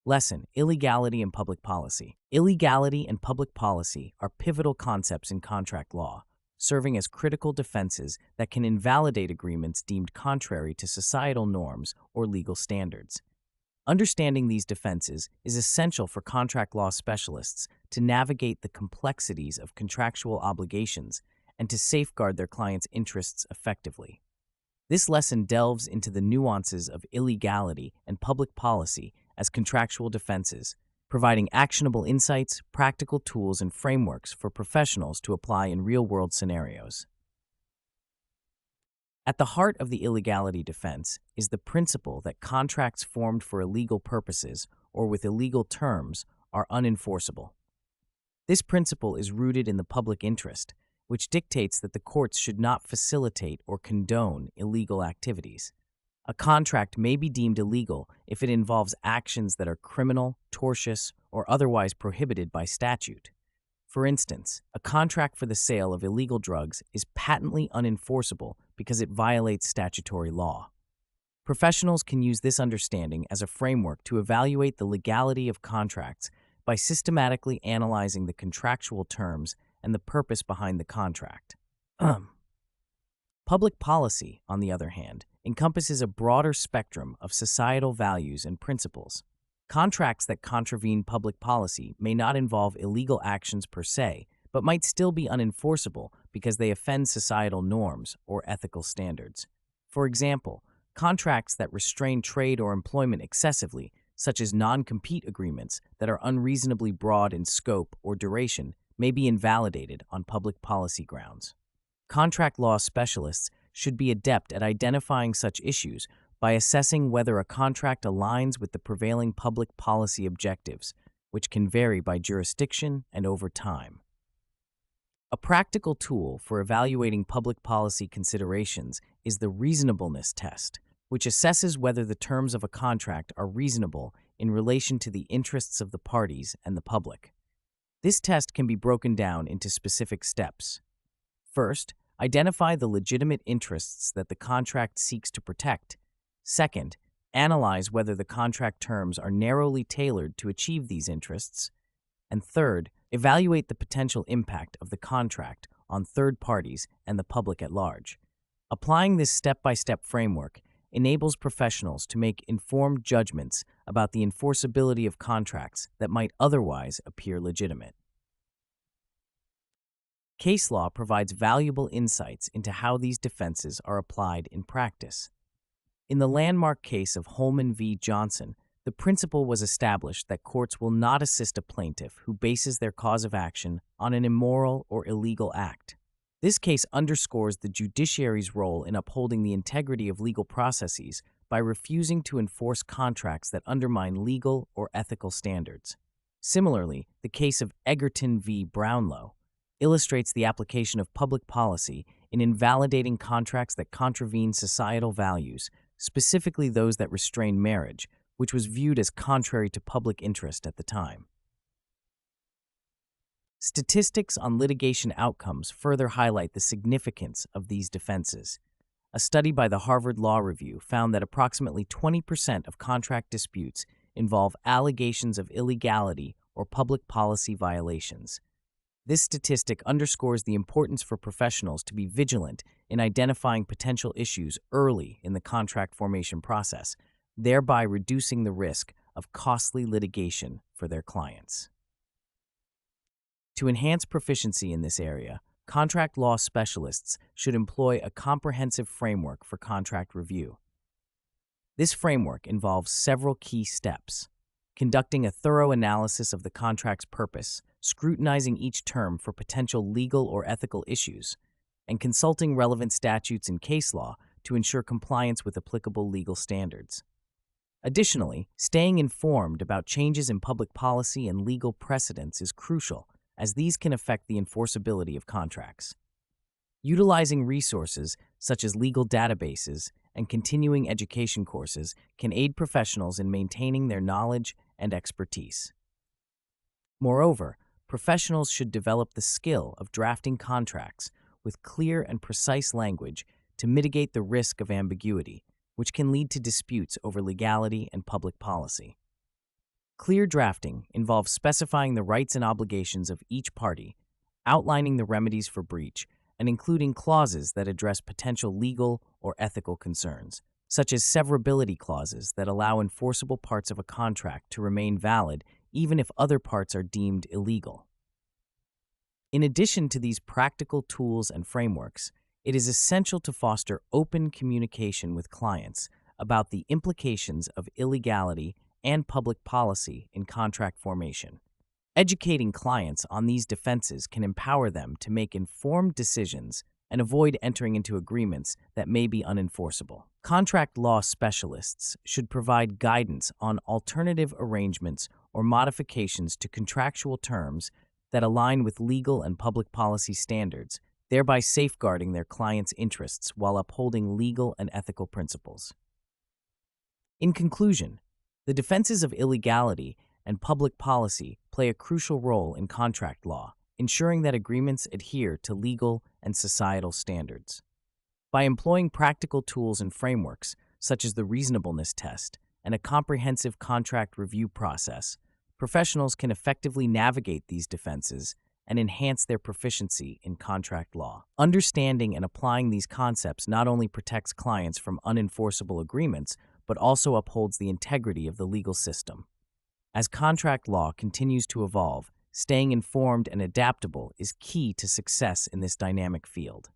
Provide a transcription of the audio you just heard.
Lesson: Illegality and Public Policy. Illegality and public policy are pivotal concepts in contract law, serving as critical defenses that can invalidate agreements deemed contrary to societal norms or legal standards. Understanding these defenses is essential for contract law specialists to navigate the complexities of contractual obligations and to safeguard their clients' interests effectively. This lesson delves into the nuances of illegality and public policy as contractual defenses, providing actionable insights, practical tools, and frameworks for professionals to apply in real-world scenarios. At the heart of the illegality defense is the principle that contracts formed for illegal purposes or with illegal terms are unenforceable. This principle is rooted in the public interest, which dictates that the courts should not facilitate or condone illegal activities. A contract may be deemed illegal if it involves actions that are criminal, tortious, or otherwise prohibited by statute. For instance, a contract for the sale of illegal drugs is patently unenforceable because it violates statutory law. Professionals can use this understanding as a framework to evaluate the legality of contracts by systematically analyzing the contractual terms and the purpose behind the contract. Public policy, on the other hand, encompasses a broader spectrum of societal values and principles. Contracts that contravene public policy may not involve illegal actions per se, but might still be unenforceable because they offend societal norms or ethical standards. For example, contracts that restrain trade or employment excessively, such as non-compete agreements that are unreasonably broad in scope or duration, may be invalidated on public policy grounds. Contract law specialists should be adept at identifying such issues by assessing whether a contract aligns with the prevailing public policy objectives, which can vary by jurisdiction and over time. A practical tool for evaluating public policy considerations is the reasonableness test, which assesses whether the terms of a contract are reasonable in relation to the interests of the parties and the public. This test can be broken down into specific steps. First, identify the legitimate interests that the contract seeks to protect. Second, analyze whether the contract terms are narrowly tailored to achieve these interests. And third, evaluate the potential impact of the contract on third parties and the public at large. Applying this step-by-step framework enables professionals to make informed judgments about the enforceability of contracts that might otherwise appear legitimate. Case law provides valuable insights into how these defenses are applied in practice. In the landmark case of Holman v. Johnson, the principle was established that courts will not assist a plaintiff who bases their cause of action on an immoral or illegal act. This case underscores the judiciary's role in upholding the integrity of legal processes by refusing to enforce contracts that undermine legal or ethical standards. Similarly, the case of Egerton v. Brownlow illustrates the application of public policy in invalidating contracts that contravene societal values, specifically those that restrain marriage, which was viewed as contrary to public interest at the time. Statistics on litigation outcomes further highlight the significance of these defenses. A study by the Harvard Law Review found that approximately 20% of contract disputes involve allegations of illegality or public policy violations. This statistic underscores the importance for professionals to be vigilant in identifying potential issues early in the contract formation process, thereby reducing the risk of costly litigation for their clients. To enhance proficiency in this area, contract law specialists should employ a comprehensive framework for contract review. This framework involves several key steps: conducting a thorough analysis of the contract's purpose, scrutinizing each term for potential legal or ethical issues, and consulting relevant statutes and case law to ensure compliance with applicable legal standards. Additionally, staying informed about changes in public policy and legal precedents is crucial, as these can affect the enforceability of contracts. Utilizing resources such as legal databases and continuing education courses can aid professionals in maintaining their knowledge and expertise. Moreover, professionals should develop the skill of drafting contracts with clear and precise language to mitigate the risk of ambiguity, which can lead to disputes over legality and public policy. Clear drafting involves specifying the rights and obligations of each party, outlining the remedies for breach, and including clauses that address potential legal or ethical concerns, such as severability clauses that allow enforceable parts of a contract to remain valid even if other parts are deemed illegal. In addition to these practical tools and frameworks, it is essential to foster open communication with clients about the implications of illegality and public policy in contract formation. Educating clients on these defenses can empower them to make informed decisions and avoid entering into agreements that may be unenforceable. Contract law specialists should provide guidance on alternative arrangements or modifications to contractual terms that align with legal and public policy standards, thereby safeguarding their clients' interests while upholding legal and ethical principles. In conclusion, the defenses of illegality and public policy play a crucial role in contract law, ensuring that agreements adhere to legal and societal standards. By employing practical tools and frameworks, such as the reasonableness test and a comprehensive contract review process, professionals can effectively navigate these defenses and enhance their proficiency in contract law. Understanding and applying these concepts not only protects clients from unenforceable agreements, but also upholds the integrity of the legal system. As contract law continues to evolve, staying informed and adaptable is key to success in this dynamic field.